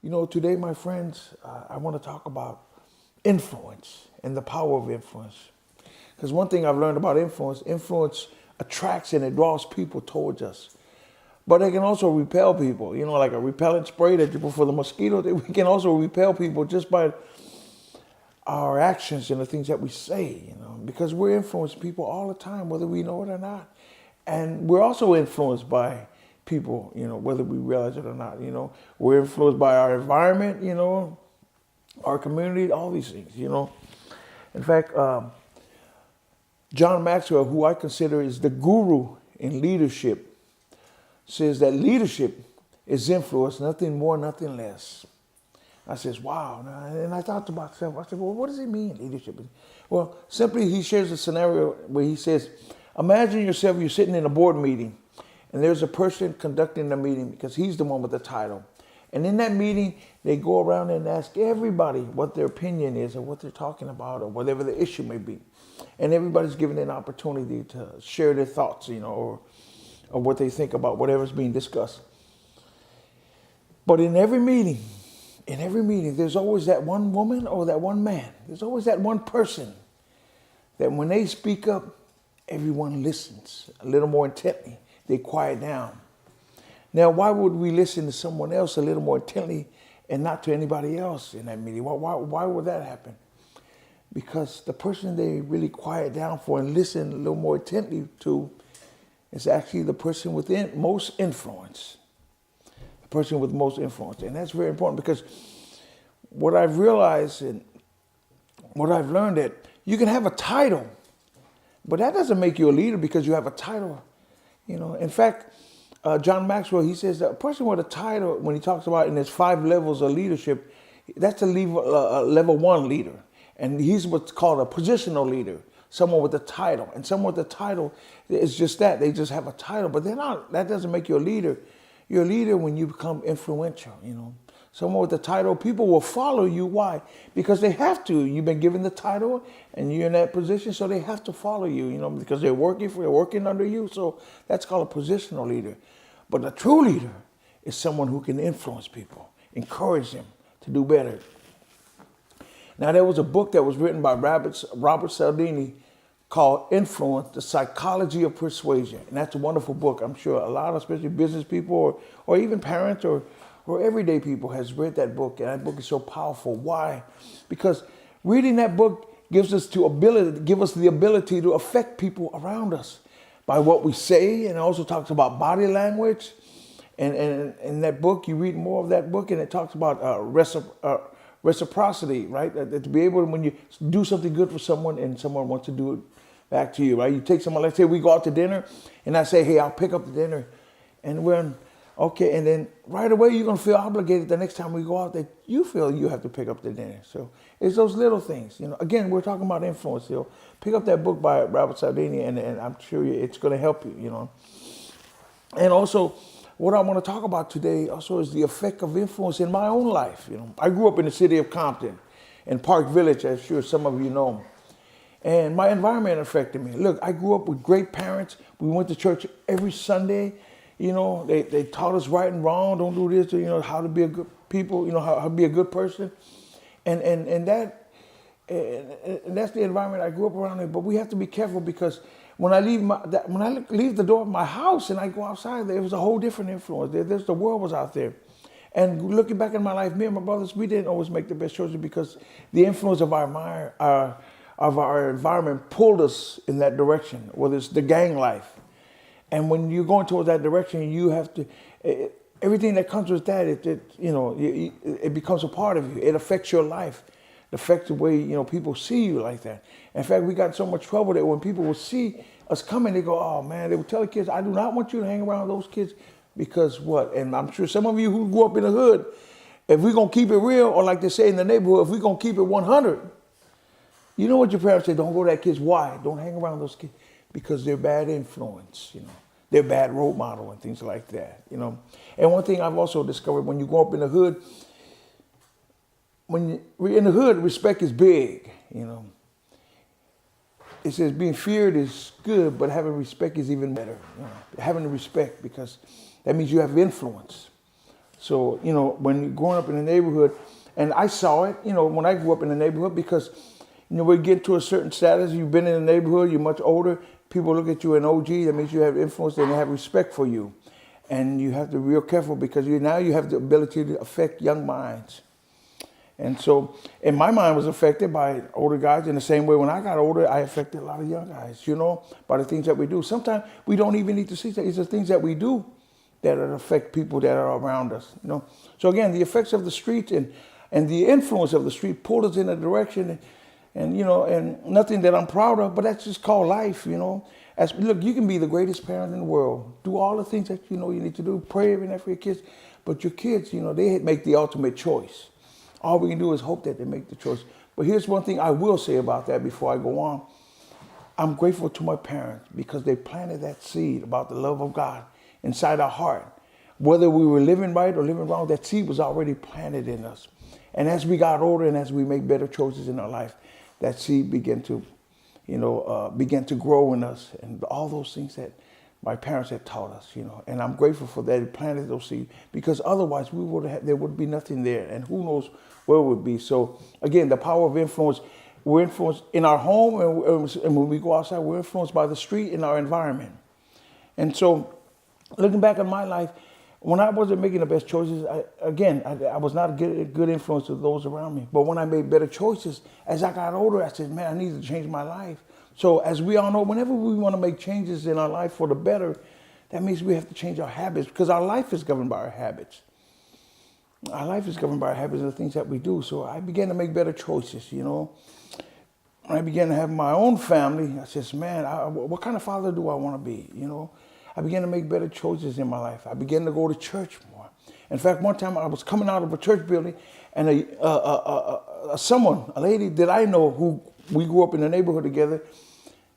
Today, my friends, I want to talk about influence and the power of influence. Because one thing I've learned about influence attracts and it draws people towards us. But it can also repel people, like a repellent spray that you put for the mosquito. We can also repel people just by our actions and the things that we say, because we're influencing people all the time, whether we know it or not. And we're also influenced by people, whether we realize it or not. We're influenced by our environment, our community, all these things, In fact, John Maxwell, who I consider is the guru in leadership, says that leadership is influence, nothing more, nothing less. I says, wow. And I thought to myself, I said, well, what does it mean, leadership? Well, simply he shares a scenario where he says, imagine yourself, you're sitting in a board meeting, and there's a person conducting the meeting because he's the one with the title. And in that meeting, they go around and ask everybody what their opinion is or what they're talking about or whatever the issue may be. And everybody's given an opportunity to share their thoughts, or what they think about whatever's being discussed. But in every meeting, there's always that one woman or that one man. There's always that one person that when they speak up, everyone listens a little more intently. They quiet down. Now, why would we listen to someone else a little more intently and not to anybody else in that meeting? Why would that happen? Because the person they really quiet down for and listen a little more intently to is actually the person with most influence. The person with most influence. And that's very important because what I've realized and what I've learned that you can have a title, but that doesn't make you a leader because you have a title. In fact, John Maxwell, he says that a person with a title, when he talks about in his 5 levels of leadership, that's a level 1 leader. And he's what's called a positional leader, someone with a title. And someone with a title is just that. They just have a title, but that doesn't make you a leader. You're a leader when you become influential, Someone with a title, people will follow you. Why? Because they have to. You've been given the title and you're in that position, so they have to follow you, because they're working under you. So that's called a positional leader. But a true leader is someone who can influence people, encourage them to do better. Now, there was a book that was written by Robert Cialdini called Influence, The Psychology of Persuasion. And that's a wonderful book. I'm sure a lot of, especially business people or even parents or everyday people has read that book. And that book is so powerful. Why? Because reading that book gives us the ability to affect people around us by what we say. And it also talks about body language. And in that book, you read more of that book, and it talks about reciprocity, right? To be able to, when you do something good for someone and someone wants to do it back to you, right? You take someone, let's say we go out to dinner, and I say, hey, I'll pick up the dinner. And okay, and then right away you're going to feel obligated the next time we go out that you feel you have to pick up the dinner. So it's those little things. Again, we're talking about influence. Pick up that book by Robert Cialdini, and I'm sure it's going to help you, And also, what I want to talk about today also is the effect of influence in my own life. I grew up in the city of Compton, in Park Village, I'm sure some of you know. And my environment affected me. Look, I grew up with great parents. We went to church every Sunday. They taught us right and wrong. Don't do this. How to be a good people. How to be a good person. And that's the environment I grew up around. But we have to be careful because when I leave the door of my house and I go outside, there was a whole different influence. The world was out there. And looking back in my life, me and my brothers, we didn't always make the best choices because the influence of our environment pulled us in that direction, whether it's the gang life. And when you're going towards that direction, you have to, everything that comes with that, it becomes a part of you. It affects your life. It affects the way, people see you like that. In fact, we got in so much trouble that when people would see us coming, they go, oh man, they would tell the kids, I do not want you to hang around those kids because what? And I'm sure some of you who grew up in the hood, if we're going to keep it real, or like they say in the neighborhood, if we're going to keep it 100, you know what your parents say, don't go to that kid's. Why? Don't hang around those kids. Because they're bad influence, They're bad role model and things like that, And one thing I've also discovered when you grow up in the hood, when we're in the hood, respect is big, It says being feared is good, but having respect is even better. Having the respect because that means you have influence. So, when you're growing up in the neighborhood, and I saw it, when I grew up in the neighborhood, because, we get to a certain status, you've been in the neighborhood, you're much older, people look at you an OG, that means you have influence and they have respect for you. And you have to be real careful because now you have the ability to affect young minds. And so, and my mind was affected by older guys in the same way when I got older, I affected a lot of young guys, by the things that we do. Sometimes we don't even need to see that. It's the things that we do that affect people that are around us, So again, the effects of the streets and the influence of the street pulled us in a direction and nothing that I'm proud of, but that's just called life, Look, you can be the greatest parent in the world. Do all the things that you need to do. Pray every night for your kids. But your kids, they make the ultimate choice. All we can do is hope that they make the choice. But here's one thing I will say about that before I go on. I'm grateful to my parents because they planted that seed about the love of God inside our heart. Whether we were living right or living wrong, that seed was already planted in us. And as we got older and as we make better choices in our life, that seed began to grow in us, and all those things that my parents had taught us, and I'm grateful for that. They planted those seeds because otherwise there would be nothing there, and who knows where it would be. So again, the power of influence. We're influenced in our home, and when we go outside, we're influenced by the street and our environment. And so, looking back on my life, when I wasn't making the best choices, I was not a good influence to those around me. But when I made better choices, as I got older, I said, man, I need to change my life. So as we all know, whenever we want to make changes in our life for the better, that means we have to change our habits because our life is governed by our habits. Our life is governed by our habits and the things that we do. So I began to make better choices, When I began to have my own family, I said, man, what kind of father do I want to be, I began to make better choices in my life. I began to go to church more. In fact, one time I was coming out of a church building and a lady that I know who we grew up in the neighborhood together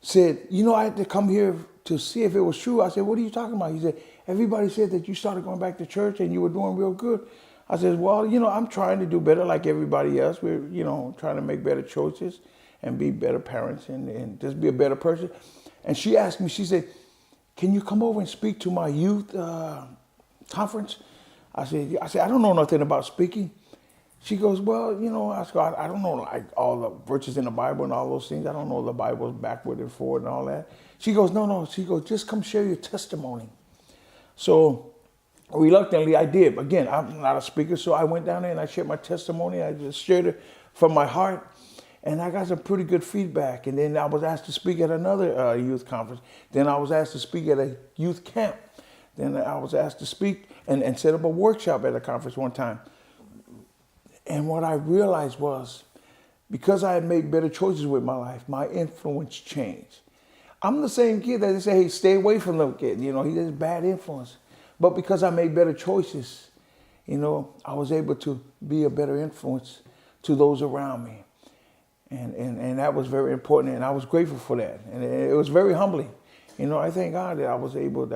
said, I had to come here to see if it was true. I said, what are you talking about? He said, everybody said that you started going back to church and you were doing real good. I said, well, I'm trying to do better like everybody else. We're, trying to make better choices and be better parents and just be a better person. And she asked me, she said, can you come over and speak to my youth conference? I said, I don't know nothing about speaking. She goes, well, I don't know like all the verses in the Bible and all those things. I don't know the Bible's backward and forward and all that. She goes, no. She goes, just come share your testimony. So reluctantly, I did. Again, I'm not a speaker, so I went down there and I shared my testimony. I just shared it from my heart. And I got some pretty good feedback. And then I was asked to speak at another youth conference. Then I was asked to speak at a youth camp. Then I was asked to speak and set up a workshop at a conference one time. And what I realized was, because I had made better choices with my life, my influence changed. I'm the same kid that they say, hey, stay away from them kid. He has bad influence. But because I made better choices, I was able to be a better influence to those around me. And that was very important, and I was grateful for that. And it was very humbling. I thank God that I was able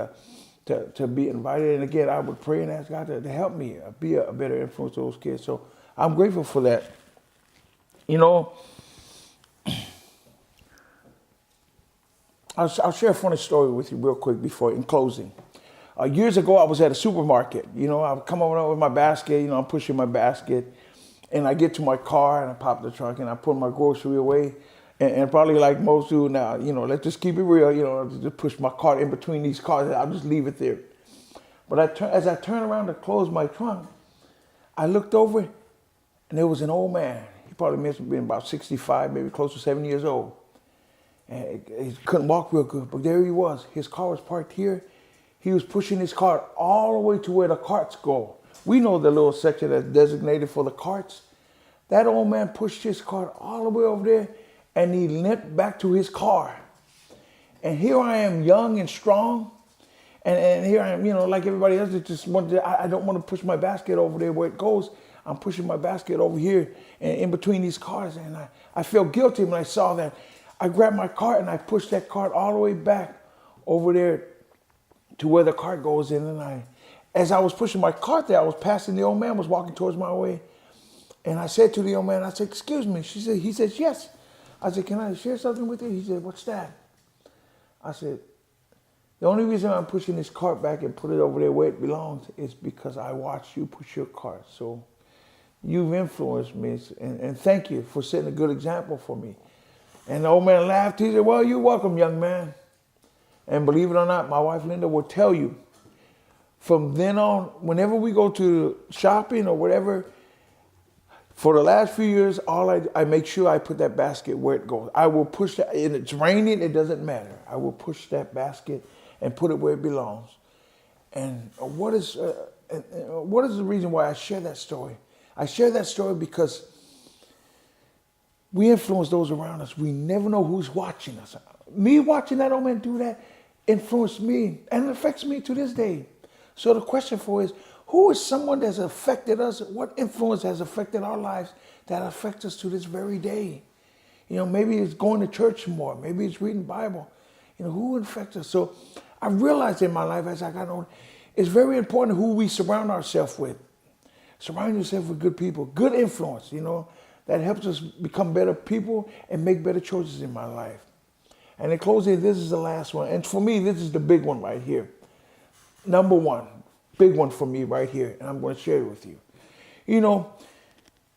to be invited. And again, I would pray and ask God to help me be a better influence to those kids. So I'm grateful for that. I'll share a funny story with you real quick in closing. Years ago, I was at a supermarket. I would come over with my basket. I'm pushing my basket. And I get to my car and I pop the trunk and I put my grocery away. And probably like most do now, let's just keep it real, just push my cart in between these cars. I'll just leave it there. But as I turned around to close my trunk, I looked over and there was an old man. He probably must have been about 65, maybe close to 70 years old. And he couldn't walk real good, but there he was. His car was parked here. He was pushing his cart all the way to where the carts go. We know the little section that's designated for the carts. That old man pushed his cart all the way over there and he limped back to his car. And here I am, young and strong. And here I am, like everybody else, I don't want to push my basket over there where it goes. I'm pushing my basket over here and in between these cars. And I felt guilty when I saw that. I grabbed my cart and I pushed that cart all the way back over there to where the cart goes in. And as I was pushing my cart there, I was passing the old man, was walking towards my way. And I said to the old man, I said, excuse me. He says, yes. I said, can I share something with you? He said, what's that? I said, The only reason I'm pushing this cart back and put it over there where it belongs is because I watched you push your cart. So you've influenced me, and thank you for setting a good example for me. And the old man laughed. He said, well, you're welcome, young man. And believe it or not, my wife Linda will tell you, from then on, whenever we go to shopping or whatever, for the last few years, I make sure I put that basket where it goes. I will push that, and it's raining, it doesn't matter. I will push that basket and put it where it belongs. And what is the reason why I share that story? I share that story because we influence those around us. We never know who's watching us. Me watching that old man do that influenced me, and it affects me to this day. So the question is, who is someone that's affected us? What influence has affected our lives that affects us to this very day? You know, maybe it's going to church more. Maybe it's reading the Bible. You know, who affects us? So I realized in my life as I got older, it's very important who we surround ourselves with. Surround yourself with good people, good influence, you know, that helps us become better people and make better choices in my life. And in closing, this is the last one. And for me, this is the big one right here. Number one, big one for me right here. And I'm going to share it with you. You know,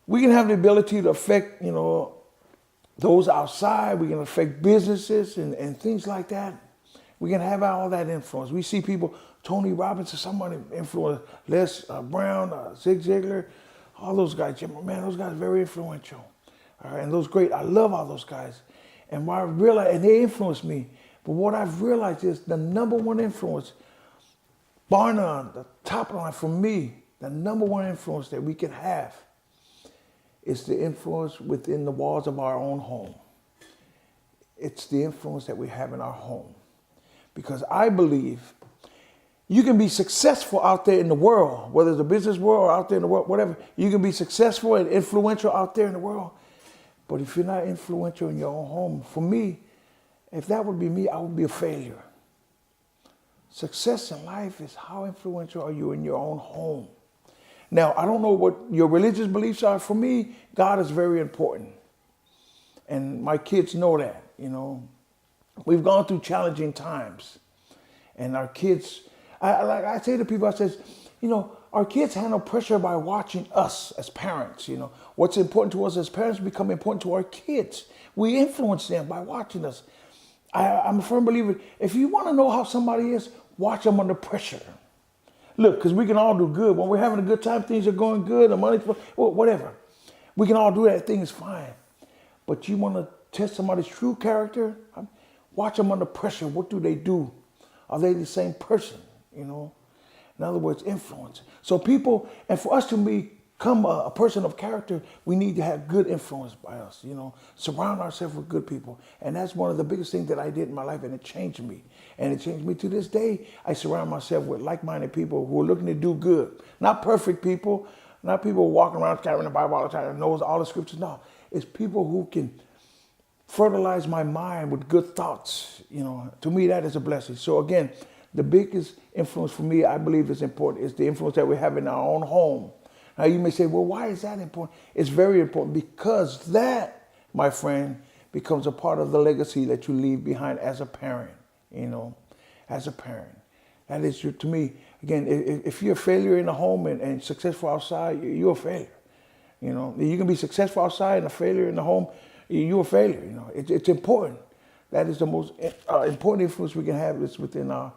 we can have the ability to affect, you know, those outside. We can affect businesses and things like that. We can have all that influence. We see people, Tony Robbins or somebody influence, Les Brown, Zig Ziglar, all those guys. Man, those guys are very influential. All right, and those great, I love all those guys. And what I realized, and they influenced me, but what I've realized is the number one influence, bar none, the top line for me, the number one influence that we can have is the influence within the walls of our own home. It's the influence that we have in our home. Because I believe you can be successful out there in the world, whether it's the business world or out there in the world, whatever. You can be successful and influential out there in the world. But if you're not influential in your own home, for me, if that would be me, I would be a failure. Success in life is how influential are you in your own home. Now, I don't know what your religious beliefs are. For me, God is very important. And my kids know that, you know. We've gone through challenging times. And our kids, I say to people, I says, you know, our kids handle pressure by watching us as parents, you know. What's important to us as parents become important to our kids. We influence them by watching us. I'm a firm believer, if you want to know how somebody is, watch them under pressure. Look, because we can all do good. When we're having a good time, things are going good, the money's, well, whatever. We can all do that, thing is fine. But you want to test somebody's true character, watch them under pressure. What do they do? Are they the same person, you know? In other words, influence. So people, and for us to become a person of character, we need to have good influence by us, you know, surround ourselves with good people. And that's one of the biggest things that I did in my life, and it changed me. And it changed me to this day. I surround myself with like-minded people who are looking to do good. Not perfect people, not people walking around carrying the Bible all the time and knows all the scriptures. No, it's people who can fertilize my mind with good thoughts. You know, to me, that is a blessing. So again, the biggest influence for me, I believe is important, is the influence that we have in our own home. Now you may say, well, why is that important? It's very important because that, my friend, becomes a part of the legacy that you leave behind as a parent, you know, as a parent. That is, to me, again, if you're a failure in the home and successful outside, you're a failure. You know, you can be successful outside and a failure in the home, you're a failure. You know, it's important. That is the most important influence we can have is within our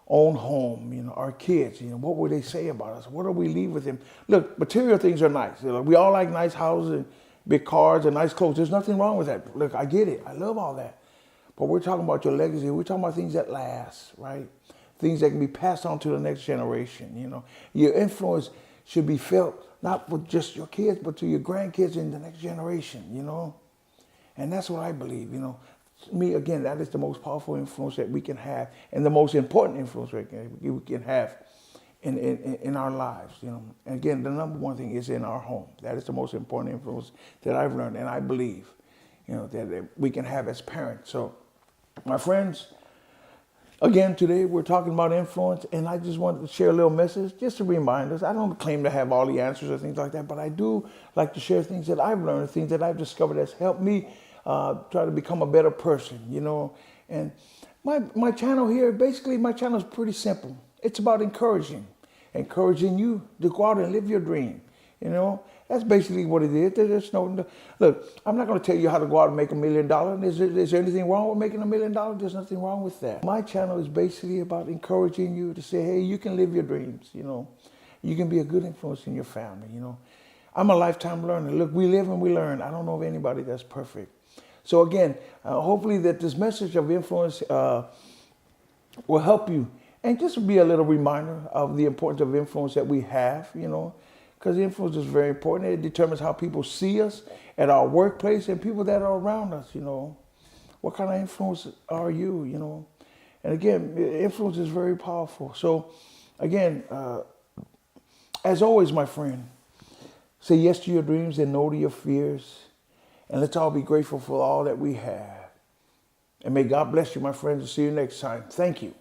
own home, you know, our kids, you know, what will they say about us? What do we leave with them? Look, material things are nice. You know, we all like nice houses and big cars and nice clothes. There's nothing wrong with that. Look, I get it. I love all that. But we're talking about your legacy. We're talking about things that last, right? Things that can be passed on to the next generation, you know. Your influence should be felt not with just your kids, but to your grandkids and the next generation, you know. And that's what I believe, you know. Me, again, that is the most powerful influence that we can have and the most important influence we can have in our lives, you know. And again, the number one thing is in our home. That is the most important influence that I've learned and I believe, you know, that we can have as parents. So, my friends, again, today we're talking about influence, and I just wanted to share a little message just to remind us. I don't claim to have all the answers or things like that, but I do like to share things that I've learned, things that I've discovered that's helped me try to become a better person, you know. And My channel here, basically my channel is pretty simple. It's about encouraging you to go out and live your dream. You know, that's basically what it is. There's no, look, I'm not going to tell you how to go out and make $1 million. Is there anything wrong with making $1 million? There's nothing wrong with that. My channel is basically about encouraging you to say, hey, you can live your dreams. You know, you can be a good influence in your family. You know, I'm a lifetime learner. Look, we live and we learn. I don't know of anybody that's perfect. So again, hopefully that this message of influence will help you and just be a little reminder of the importance of influence that we have, you know, because influence is very important. It determines how people see us at our workplace and people that are around us, you know. What kind of influence are you, you know? And again, influence is very powerful. So again, as always, my friend, say yes to your dreams and no to your fears. And let's all be grateful for all that we have. And may God bless you, my friends, and see you next time. Thank you.